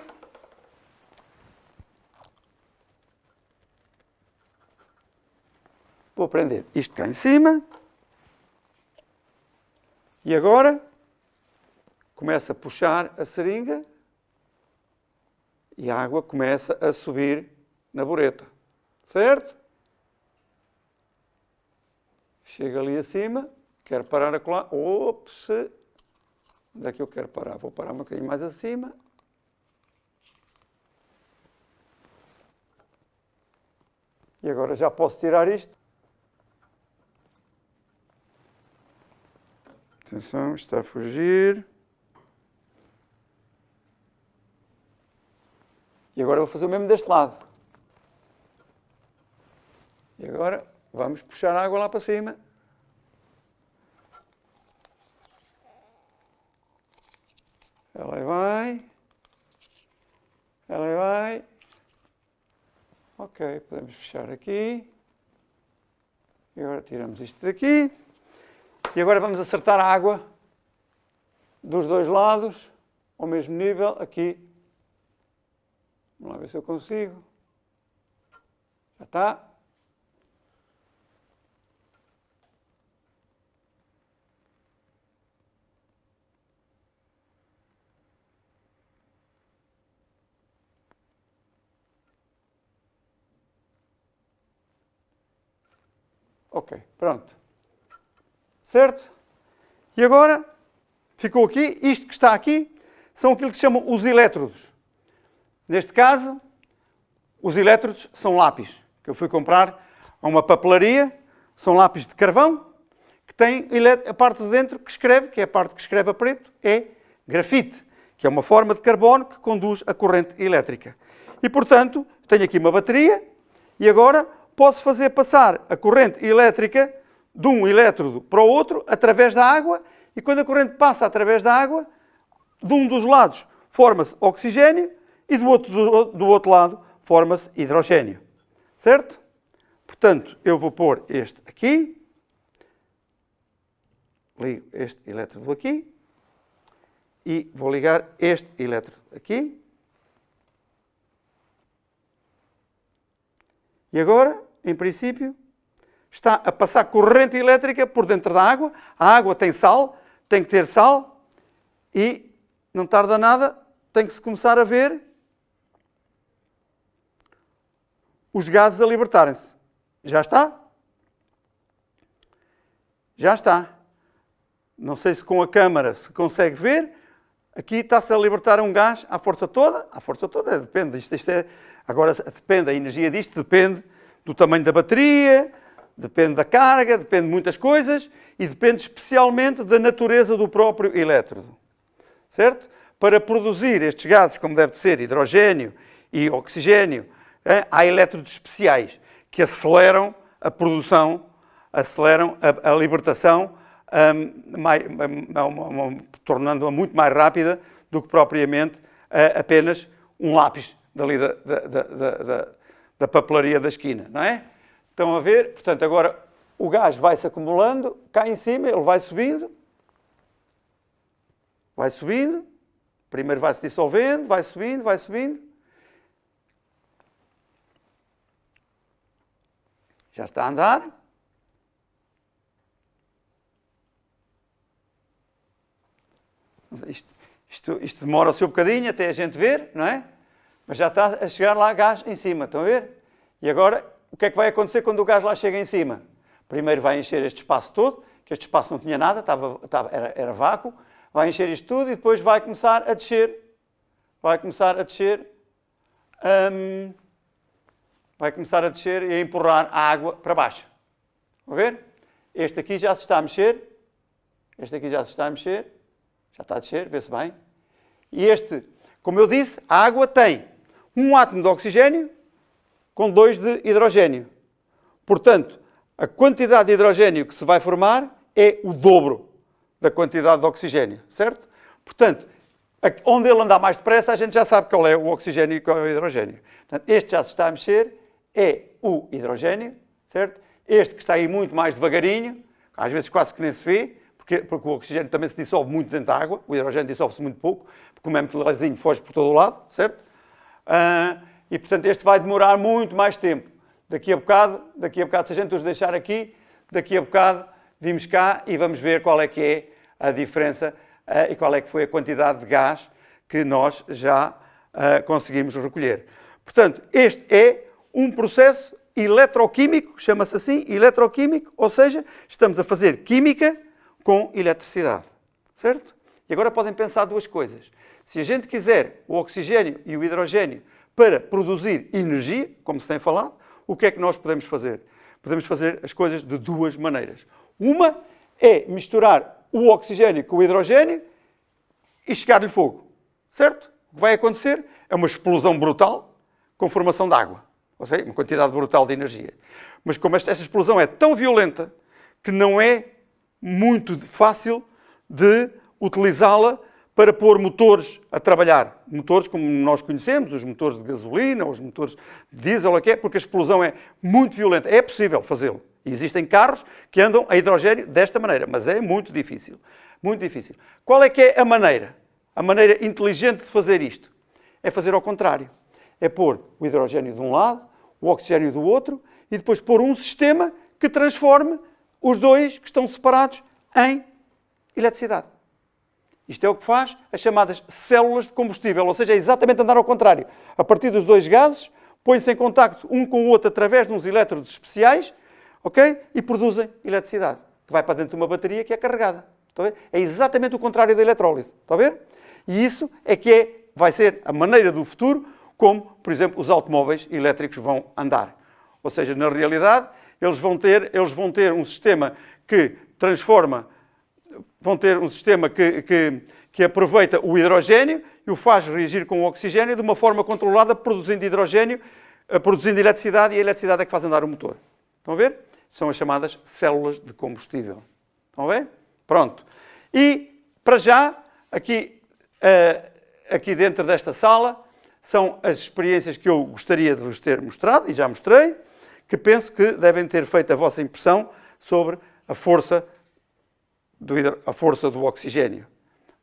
Vou prender isto cá em cima. E agora começa a puxar a seringa e a água começa a subir na bureta. Certo? Chega ali acima, quero parar a colar. Ops! Onde é que eu quero parar? Vou parar um bocadinho mais acima. E agora já posso tirar isto. Atenção, está a fugir. E agora vou fazer o mesmo deste lado. E agora vamos puxar a água lá para cima. Ela vai. Ela vai. Ok, podemos fechar aqui. E agora tiramos isto daqui. E agora vamos acertar a água dos dois lados, ao mesmo nível, aqui. Vamos lá ver se eu consigo. Já está. Ok, pronto. Certo? E agora, ficou aqui, isto que está aqui, são aquilo que se chamam os elétrodos. Neste caso, os elétrodos são lápis, que eu fui comprar a uma papelaria, são lápis de carvão, que tem a parte de dentro que escreve, que é a parte que escreve a preto, é grafite, que é uma forma de carbono que conduz a corrente elétrica. E, portanto, tenho aqui uma bateria, e agora posso fazer passar a corrente elétrica de um elétrodo para o outro através da água, e quando a corrente passa através da água, de um dos lados forma-se oxigênio e do outro lado forma-se hidrogênio. Certo? Portanto, eu vou pôr este aqui, ligo este elétrodo aqui e vou ligar este elétrodo aqui. E agora, em princípio, está a passar corrente elétrica por dentro da água. A água tem sal, tem que ter sal e não tarda nada, tem que se começar a ver os gases a libertarem-se. Já está? Já está. Não sei se com a câmara se consegue ver. Aqui está-se a libertar um gás à força toda. À força toda, depende. Isto é, agora depende, a energia disto depende do tamanho da bateria, depende da carga, depende de muitas coisas e depende especialmente da natureza do próprio elétrodo. Certo? Para produzir estes gases, como deve ser hidrogênio e oxigênio, há elétrodos especiais que aceleram a produção, aceleram a libertação, tornando-a muito mais rápida do que propriamente apenas um lápis dali da papelaria da esquina, não é? Estão a ver? Portanto, agora o gás vai-se acumulando, cá em cima, ele vai subindo. Vai subindo. Primeiro vai-se dissolvendo, vai subindo, vai subindo. Já está a andar. Isto demora o seu bocadinho até a gente ver, não é? Mas já está a chegar lá gás em cima, estão a ver? E agora, o que é que vai acontecer quando o gás lá chega em cima? Primeiro vai encher este espaço todo, que este espaço não tinha nada, era vácuo. Vai encher isto tudo e depois vai começar a descer. Vai começar a descer. Vai começar a descer e a empurrar a água para baixo. Estão a ver? Este aqui já se está a mexer. Este aqui já se está a mexer. Já está a descer, vê-se bem. E este, como eu disse, a água tem um átomo de oxigênio com 2 de hidrogênio. Portanto, a quantidade de hidrogênio que se vai formar é o dobro da quantidade de oxigênio, certo? Portanto, onde ele andar mais depressa, a gente já sabe qual é o oxigênio e qual é o hidrogênio. Portanto, este já se está a mexer, é o hidrogênio, certo? Este que está aí muito mais devagarinho, às vezes quase que nem se vê, porque o oxigênio também se dissolve muito dentro da água, o hidrogênio dissolve-se muito pouco, porque como é muito levezinho, foge por todo o lado, certo? E, portanto, este vai demorar muito mais tempo. Daqui a bocado, se a gente os deixar aqui, daqui a bocado, vimos cá e vamos ver qual é que é a diferença e qual é que foi a quantidade de gás que nós já conseguimos recolher. Portanto, este é um processo eletroquímico, chama-se assim, eletroquímico, ou seja, estamos a fazer química com eletricidade, certo? E agora podem pensar duas coisas. Se a gente quiser o oxigênio e o hidrogênio para produzir energia, como se tem falado, o que é que nós podemos fazer? Podemos fazer as coisas de duas maneiras. Uma é misturar o oxigênio com o hidrogênio e chegar-lhe fogo, certo? O que vai acontecer é uma explosão brutal com formação de água. Ou seja, uma quantidade brutal de energia. Mas como esta explosão é tão violenta que não é muito fácil de utilizá-la para pôr motores a trabalhar. Motores como nós conhecemos, os motores de gasolina, os motores de diesel, porque a explosão é muito violenta. É possível fazê-lo. E existem carros que andam a hidrogênio desta maneira, mas é muito difícil. Muito difícil. Qual é que é a maneira? A maneira inteligente de fazer isto? É fazer ao contrário. É pôr o hidrogênio de um lado, o oxigênio do outro, e depois pôr um sistema que transforme os dois que estão separados em eletricidade. Isto é o que faz as chamadas células de combustível, ou seja, é exatamente andar ao contrário. A partir dos dois gases, põem-se em contacto um com o outro através de uns elétrodos especiais, ok? E produzem eletricidade, que vai para dentro de uma bateria que é carregada. Estão a ver? É exatamente o contrário da eletrólise. Estão a ver? E isso é que vai ser a maneira do futuro como, por exemplo, os automóveis elétricos vão andar. Ou seja, na realidade, eles vão ter um sistema que transforma, vão ter um sistema que aproveita o hidrogênio e o faz reagir com o oxigênio de uma forma controlada, produzindo hidrogênio, produzindo eletricidade, e a eletricidade é que faz andar o motor. Estão a ver? São as chamadas células de combustível. Estão a ver? Pronto. E, para já, aqui dentro desta sala, são as experiências que eu gostaria de vos ter mostrado, e já mostrei, que penso que devem ter feito a vossa impressão sobre a força do oxigênio,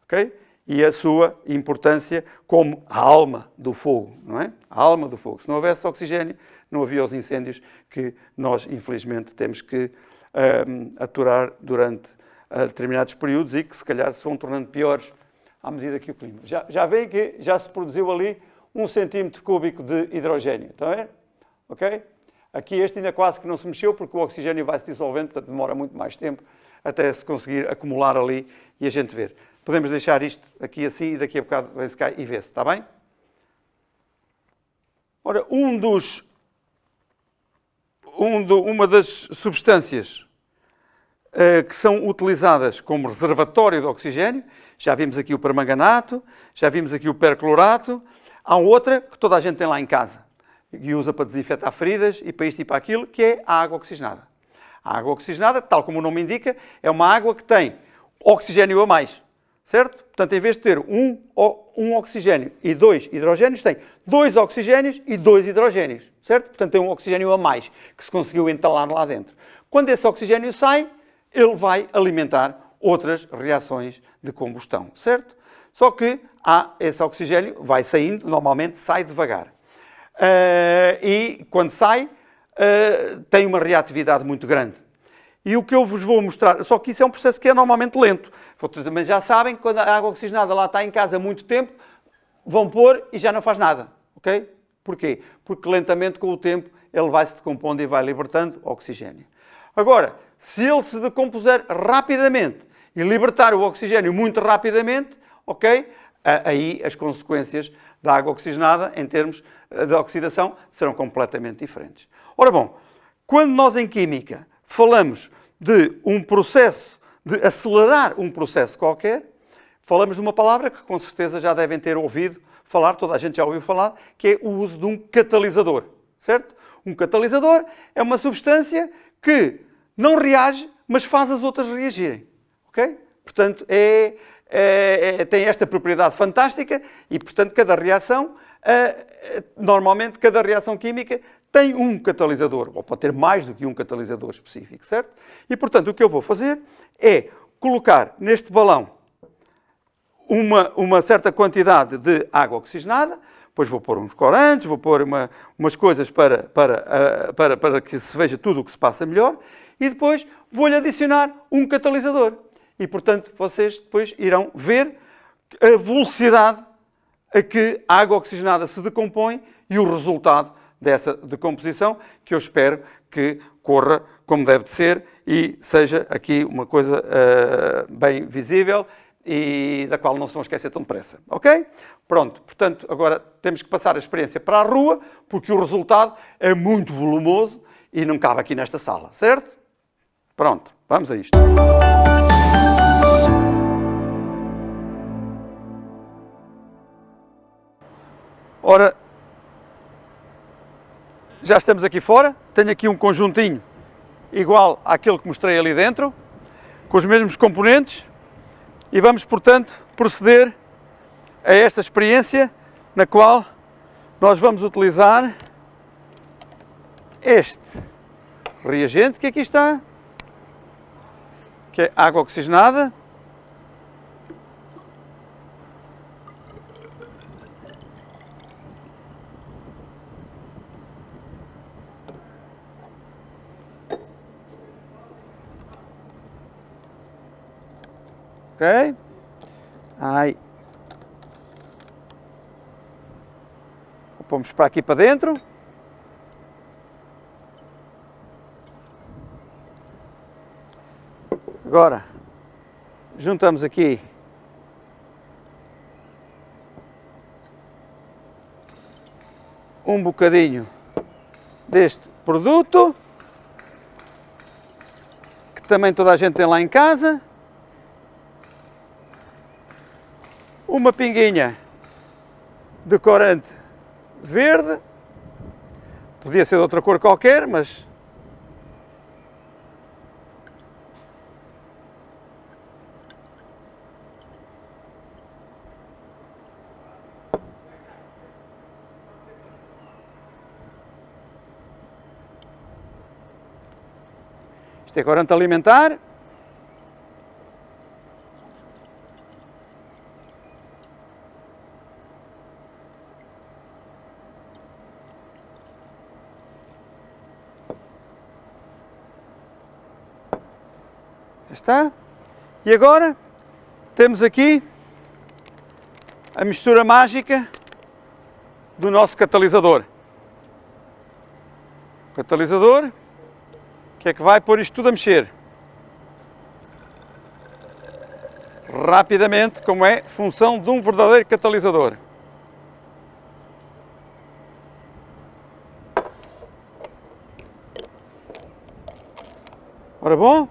ok? E a sua importância como a alma do fogo, não é? A alma do fogo. Se não houvesse oxigênio, não havia os incêndios que nós, infelizmente, temos que aturar durante determinados períodos e que, se calhar, se vão tornando piores à medida que o clima. Já veem que já se produziu ali 1 centímetro cúbico de hidrogênio. Estão a ver? Ok? Aqui este ainda quase que não se mexeu porque o oxigênio vai se dissolvendo, portanto demora muito mais tempo até se conseguir acumular ali e a gente ver. Podemos deixar isto aqui assim e daqui a bocado vem-se cá e vê-se. Está bem? Ora, uma das substâncias que são utilizadas como reservatório de oxigênio, já vimos aqui o permanganato, já vimos aqui o perclorato, há outra que toda a gente tem lá em casa e usa para desinfetar feridas e para isto e para aquilo, que é a água oxigenada. A água oxigenada, tal como o nome indica, é uma água que tem oxigênio a mais, certo? Portanto, em vez de ter um oxigênio e 2 hidrogénios, tem 2 oxigénios e 2 hidrogénios, certo? Portanto, tem um oxigênio a mais que se conseguiu entalar lá dentro. Quando esse oxigênio sai, ele vai alimentar outras reações de combustão, certo? Só que esse oxigênio vai saindo, normalmente sai devagar. E quando sai, tem uma reatividade muito grande. E o que eu vos vou mostrar, só que isso é um processo que é normalmente lento. Mas já sabem que quando a água oxigenada lá está em casa há muito tempo, vão pôr e já não faz nada, ok? Porquê? Porque lentamente, com o tempo, ele vai se decompondo e vai libertando oxigênio. Agora, se ele se decompuser rapidamente e libertar o oxigênio muito rapidamente, ok? Aí as consequências da água oxigenada, em termos de oxidação, serão completamente diferentes. Ora bom, quando nós em química falamos de um processo, de acelerar um processo qualquer, falamos de uma palavra que com certeza já devem ter ouvido falar, toda a gente já ouviu falar, que é o uso de um catalisador, certo? Um catalisador é uma substância que não reage, mas faz as outras reagirem, ok? Portanto, tem esta propriedade fantástica e, portanto, cada reação, normalmente, cada reação química tem um catalisador, ou pode ter mais do que um catalisador específico, certo? E, portanto, o que eu vou fazer é colocar neste balão uma certa quantidade de água oxigenada, depois vou pôr uns corantes, vou pôr umas coisas para que se veja tudo o que se passa melhor, e depois vou-lhe adicionar um catalisador. e, portanto, vocês depois irão ver a velocidade a que a água oxigenada se decompõe e o resultado dessa decomposição, que eu espero que corra como deve de ser e seja aqui uma coisa bem visível e da qual não se vão esquecer tão depressa. Ok? Pronto, portanto, agora temos que passar a experiência para a rua, porque o resultado é muito volumoso e não cabe aqui nesta sala, certo? Pronto, vamos a isto. Ora, já estamos aqui fora, tenho aqui um conjuntinho igual àquele que mostrei ali dentro, com os mesmos componentes, e vamos, portanto, proceder a esta experiência na qual nós vamos utilizar este reagente que aqui está, que é água oxigenada. Ok? Aí. Vamos para aqui para dentro. Agora, juntamos aqui um bocadinho deste produto, que também toda a gente tem lá em casa. Uma pinguinha de corante verde, podia ser de outra cor qualquer, mas isto é corante alimentar. Está? E agora temos aqui a mistura mágica do nosso catalisador. O catalisador, que é que vai pôr isto tudo a mexer rapidamente, como é função de um verdadeiro catalisador. Ora bom,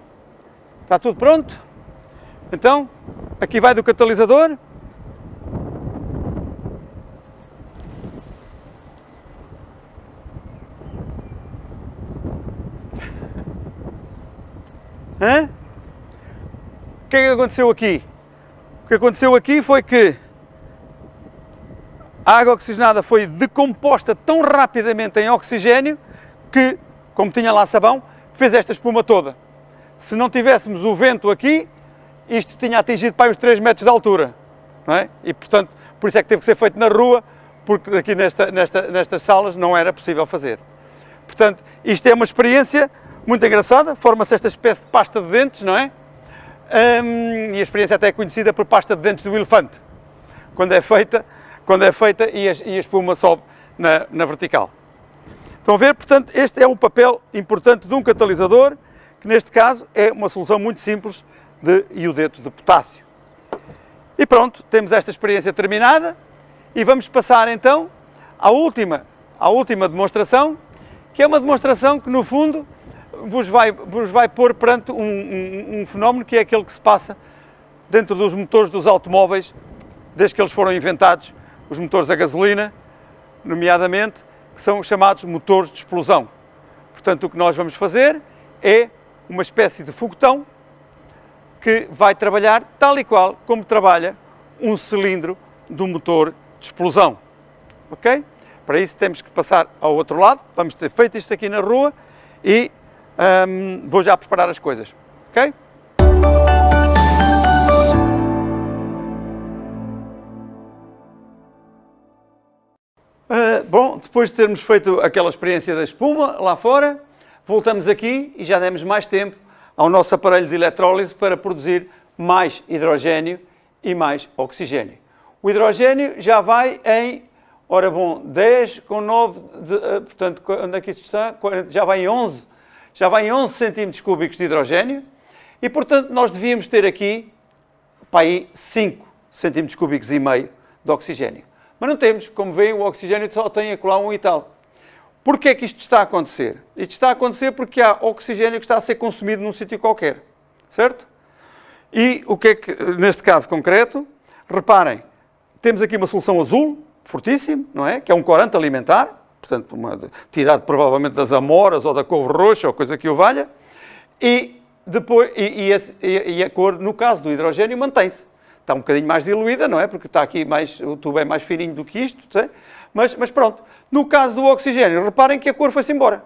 está tudo pronto? Então, aqui vai do catalisador. Hã? O que é que aconteceu aqui? O que aconteceu aqui foi que a água oxigenada foi decomposta tão rapidamente em oxigênio que, como tinha lá sabão, fez esta espuma toda. Se não tivéssemos o vento aqui, isto tinha atingido para uns 3 metros de altura, não é? E, portanto, por isso é que teve que ser feito na rua, porque aqui nestas salas não era possível fazer. Portanto, isto é uma experiência muito engraçada, forma-se esta espécie de pasta de dentes, não é? E a experiência até é conhecida por pasta de dentes do elefante, quando é feita e a espuma sobe na vertical. Estão a ver? Portanto, este é um papel importante de um catalisador, que neste caso é uma solução muito simples de iodeto de potássio. E pronto, temos esta experiência terminada e vamos passar então à última demonstração, que é uma demonstração que no fundo vos vai pôr perante um fenómeno que é aquele que se passa dentro dos motores dos automóveis desde que eles foram inventados, os motores a gasolina, nomeadamente, que são chamados motores de explosão. Portanto, o que nós vamos fazer é uma espécie de foguetão que vai trabalhar tal e qual como trabalha um cilindro do motor de explosão. Ok? Para isso temos que passar ao outro lado, vamos ter feito isto aqui na rua e vou já preparar as coisas. Ok? Bom, depois de termos feito aquela experiência da espuma lá fora, voltamos aqui e já demos mais tempo ao nosso aparelho de eletrólise para produzir mais hidrogênio e mais oxigênio. O hidrogênio já vai em, ora bom, 10 com 9, portanto, onde é que isto está? Já vai em 11 centímetros cúbicos de hidrogênio e, portanto, nós devíamos ter aqui, para aí, 5 centímetros cúbicos e meio de oxigênio. Mas não temos, como veem, o oxigênio só tem acolá 1 e tal. Porquê é que isto está a acontecer? Isto está a acontecer porque há oxigênio que está a ser consumido num sítio qualquer, certo? E o que é que, neste caso concreto, reparem, temos aqui uma solução azul, fortíssimo, não é? Que é um corante alimentar, portanto, tirado provavelmente das amoras ou da couve roxa ou coisa que o valha, e depois, a cor, no caso do hidrogênio, mantém-se. Está um bocadinho mais diluída, não é? Porque está aqui mais, o tubo é mais fininho do que isto, mas pronto. No caso do oxigênio, reparem que a cor foi-se embora.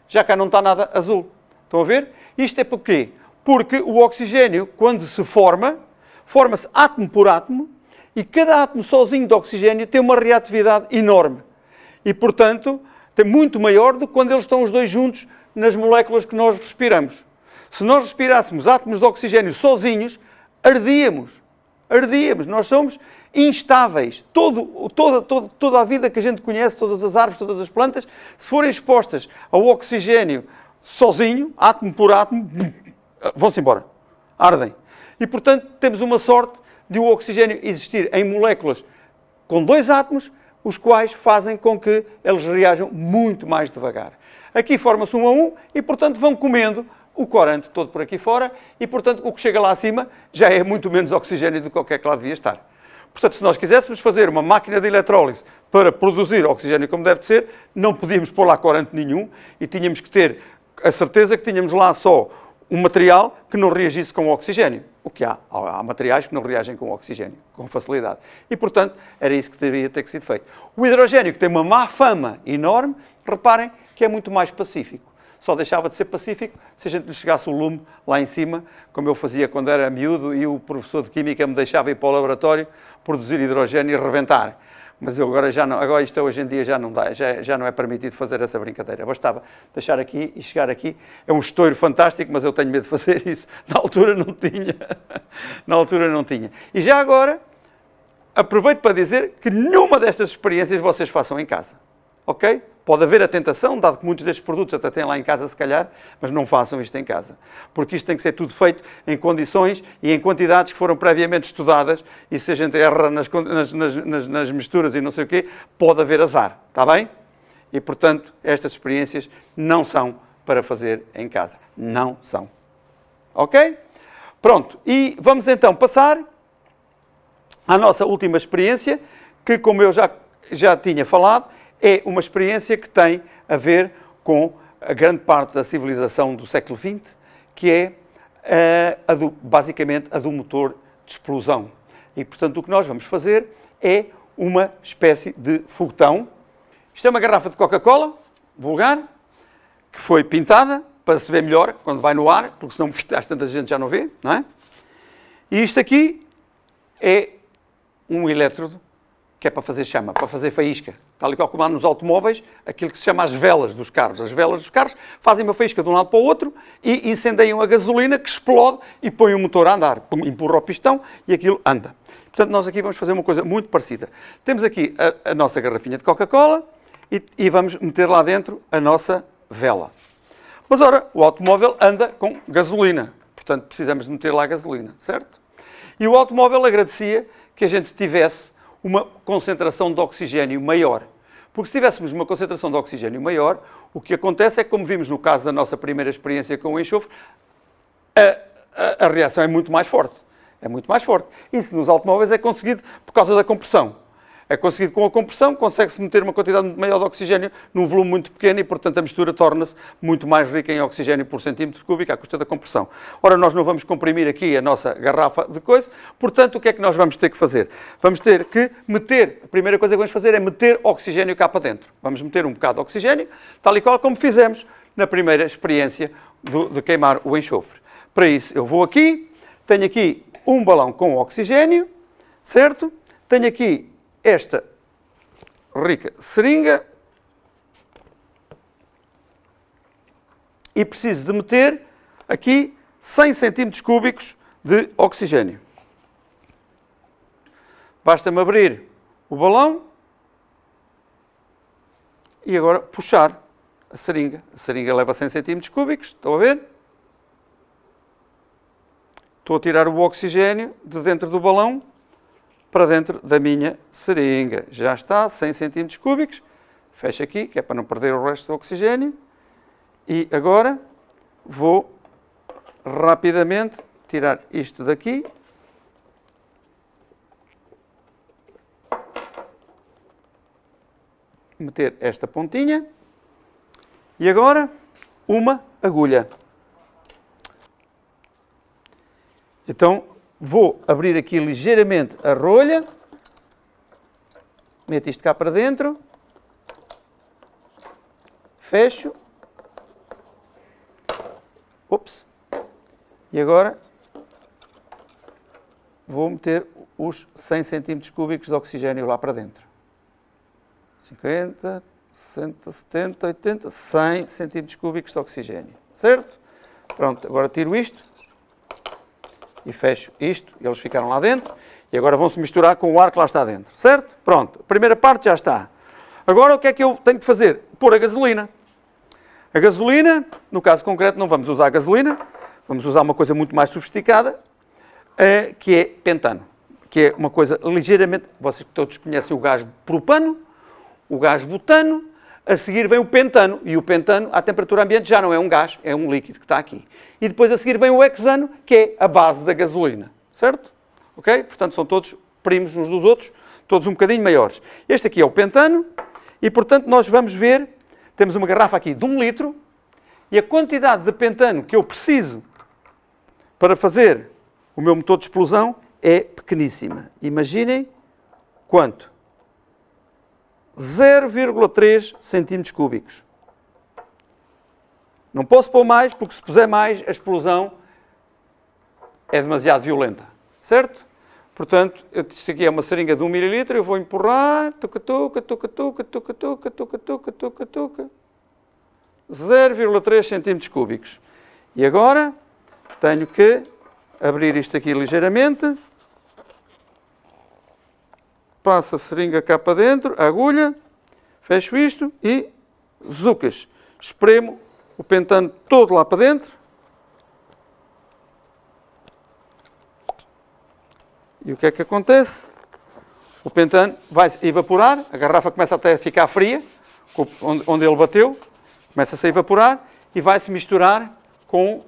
Já cá não está nada azul. Estão a ver? Isto é porquê? Porque o oxigênio, quando se forma, forma-se átomo por átomo, e cada átomo sozinho de oxigênio tem uma reatividade enorme. E, portanto, tem muito maior do que quando eles estão os dois juntos nas moléculas que nós respiramos. Se nós respirássemos átomos de oxigênio sozinhos, ardíamos. Nós somos instáveis. Toda a vida que a gente conhece, todas as árvores, todas as plantas, se forem expostas ao oxigênio sozinho, átomo por átomo, vão-se embora. Ardem. E, portanto, temos uma sorte de o oxigênio existir em moléculas com 2 átomos, os quais fazem com que eles reajam muito mais devagar. Aqui forma-se 1 a 1 e, portanto, vão comendo o corante todo por aqui fora e, portanto, o que chega lá acima já é muito menos oxigênio do que qualquer que lá devia estar. Portanto, se nós quiséssemos fazer uma máquina de eletrólise para produzir oxigênio como deve ser, não podíamos pôr lá corante nenhum e tínhamos que ter a certeza que tínhamos lá só um material que não reagisse com o oxigênio. O que há? Há materiais que não reagem com o oxigênio, com facilidade. E, portanto, era isso que deveria ter sido feito. O hidrogênio, que tem uma má fama enorme, reparem que é muito mais pacífico. Só deixava de ser pacífico se a gente lhe chegasse o lume lá em cima, como eu fazia quando era miúdo e o professor de Química me deixava ir para o laboratório produzir hidrogênio e rebentar. Mas eu agora já não, agora isto hoje em dia já não dá, já não é permitido fazer essa brincadeira. Bastava deixar aqui e chegar aqui. É um estouro fantástico, mas eu tenho medo de fazer isso. Na altura não tinha. Na altura não tinha. E já agora, aproveito para dizer que nenhuma destas experiências vocês façam em casa. Ok? Pode haver a tentação, dado que muitos destes produtos até têm lá em casa, se calhar, mas não façam isto em casa. Porque isto tem que ser tudo feito em condições e em quantidades que foram previamente estudadas e se a gente erra nas misturas e não sei o quê, pode haver azar. Está bem? E, portanto, estas experiências não são para fazer em casa. Não são. Ok? Pronto. E vamos então passar à nossa última experiência, que, como eu já tinha falado, é uma experiência que tem a ver com a grande parte da civilização do século XX, que é basicamente a do motor de explosão. E, portanto, o que nós vamos fazer é uma espécie de foguetão. Isto é uma garrafa de Coca-Cola, vulgar, que foi pintada para se ver melhor quando vai no ar, porque senão às tantas gente já não vê, não é? E isto aqui é um elétrodo que é para fazer chama, para fazer faísca. Tal e qual como há nos automóveis, aquilo que se chama as velas dos carros. As velas dos carros fazem uma faísca de um lado para o outro e incendeiam a gasolina que explode e põe o motor a andar. Empurra o pistão e aquilo anda. Portanto, nós aqui vamos fazer uma coisa muito parecida. Temos aqui a nossa garrafinha de Coca-Cola e vamos meter lá dentro a nossa vela. Mas, ora, o automóvel anda com gasolina. Portanto, precisamos de meter lá a gasolina, certo? E o automóvel agradecia que a gente tivesse uma concentração de oxigênio maior. Porque se tivéssemos uma concentração de oxigênio maior, o que acontece é que, como vimos no caso da nossa primeira experiência com o enxofre, a reação é muito mais forte. É muito mais forte. Isso nos automóveis é conseguido por causa da compressão. É conseguido com a compressão, consegue-se meter uma quantidade muito maior de oxigênio num volume muito pequeno e, portanto, a mistura torna-se muito mais rica em oxigênio por centímetro cúbico à custa da compressão. Ora, nós não vamos comprimir aqui a nossa garrafa de coisa, portanto, o que é que nós vamos ter que fazer? Vamos ter que meter, a primeira coisa que vamos fazer é meter oxigênio cá para dentro. Vamos meter um bocado de oxigênio, tal e qual como fizemos na primeira experiência de queimar o enxofre. Para isso, eu vou aqui, tenho aqui um balão com oxigênio, certo? Tenho aqui esta rica seringa e preciso de meter aqui 100 centímetros cúbicos de oxigênio. Basta-me abrir o balão e agora puxar a seringa. A seringa leva 100 cm3, estão a ver? Estou a tirar o oxigênio de dentro do balão para dentro da minha seringa. Já está, 100 cm3. Fecho aqui, que é para não perder o resto do oxigênio. E agora vou rapidamente tirar isto daqui. Meter esta pontinha. E agora uma agulha. Então vou abrir aqui ligeiramente a rolha. Meto isto cá para dentro. Fecho. Ops. E agora vou meter os 100 cm3 de oxigênio lá para dentro. 50, 60, 70, 80, 100 cm3 de oxigênio. Certo? Pronto, agora tiro isto e fecho isto. Eles ficaram lá dentro e agora vão se misturar com o ar que lá está dentro. Certo? Pronto, a primeira parte já está. Agora o que é que eu tenho que fazer? Pôr a gasolina. A gasolina, no caso concreto, não vamos usar gasolina, vamos usar uma coisa muito mais sofisticada, que é pentano. Que é uma coisa ligeiramente... Vocês todos conhecem o gás propano, o gás butano, a seguir vem o pentano. E o pentano, à temperatura ambiente, já não é um gás, é um líquido que está aqui. E depois a seguir vem o hexano, que é a base da gasolina. Certo? Ok? Portanto, são todos primos uns dos outros, todos um bocadinho maiores. Este aqui é o pentano e, portanto, nós vamos ver... Temos uma garrafa aqui de 1 litro e a quantidade de pentano que eu preciso para fazer o meu motor de explosão é pequeníssima. Imaginem quanto? 0,3 cm3. Não posso pôr mais, porque se puser mais, a explosão é demasiado violenta. Certo? Portanto, isto aqui é uma seringa de 1 ml, eu vou empurrar, tuca, tuca, tuca, tuca, tuca, tuca, tuca, tuca, tuca, tuca, 0,3 cm3. E agora tenho que abrir isto aqui ligeiramente, passo a seringa cá para dentro, a agulha, fecho isto e zucas, espremo o pentano todo lá para dentro. E o que é que acontece? O pentano vai evaporar, a garrafa começa até a ficar fria, onde ele bateu, começa-se a evaporar e vai-se misturar com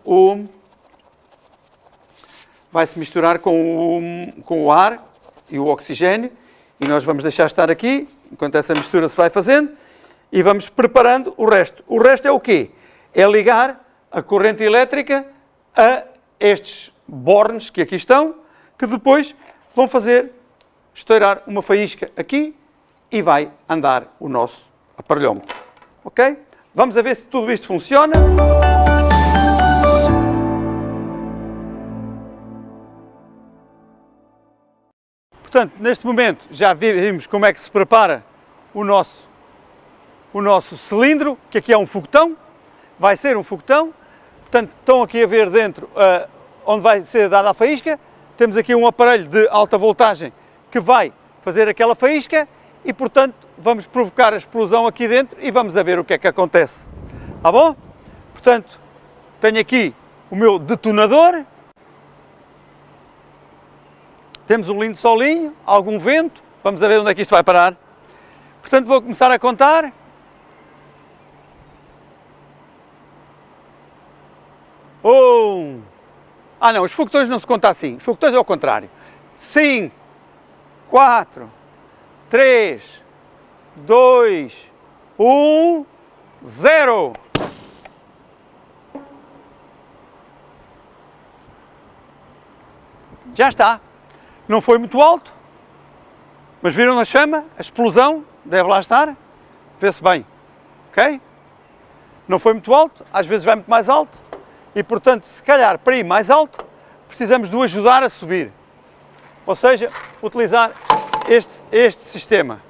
o ar e o oxigênio. E nós vamos deixar estar aqui, enquanto essa mistura se vai fazendo, e vamos preparando o resto. O resto é o quê? É ligar a corrente elétrica a estes bornes que aqui estão, que depois vão fazer estourar uma faísca aqui e vai andar o nosso aparelhómetro. Ok? Vamos a ver se tudo isto funciona. Portanto, neste momento já vimos como é que se prepara o nosso cilindro, que aqui é um foguetão, vai ser um foguetão. Portanto, estão aqui a ver dentro onde vai ser dada a faísca. Temos aqui um aparelho de alta voltagem que vai fazer aquela faísca e, portanto, vamos provocar a explosão aqui dentro e vamos a ver o que é que acontece. Tá bom? Portanto, tenho aqui o meu detonador. Temos um lindo solinho, algum vento. Vamos a ver onde é que isto vai parar. Portanto, vou começar a contar. Não, os foguetões não se contam assim. Os foguetões é ao contrário. 5, 4, 3, 2, 1, 0. Já está. Não foi muito alto, mas viram a chama, a explosão, deve lá estar. Vê-se bem, ok? Não foi muito alto, às vezes vai muito mais alto. E, portanto, se calhar, para ir mais alto, precisamos de o ajudar a subir. Ou seja, utilizar este sistema.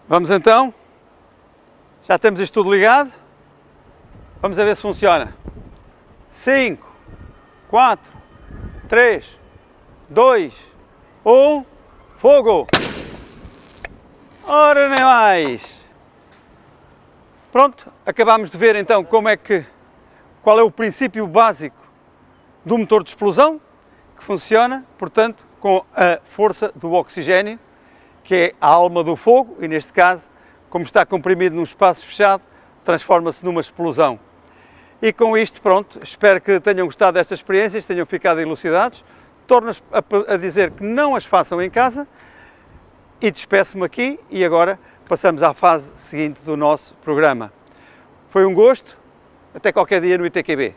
Vamos então. Já temos isto tudo ligado. Vamos a ver se funciona. 5, 4, 3, 2, 1, fogo! Ora, nem mais! Pronto, acabámos de ver então qual é o princípio básico do motor de explosão, que funciona, portanto, com a força do oxigênio, que é a alma do fogo, e neste caso, como está comprimido num espaço fechado, transforma-se numa explosão. E com isto, pronto, espero que tenham gostado destas experiências, tenham ficado elucidados. Torno a dizer que não as façam em casa e despeço-me aqui e agora passamos à fase seguinte do nosso programa. Foi um gosto, até qualquer dia no ITQB.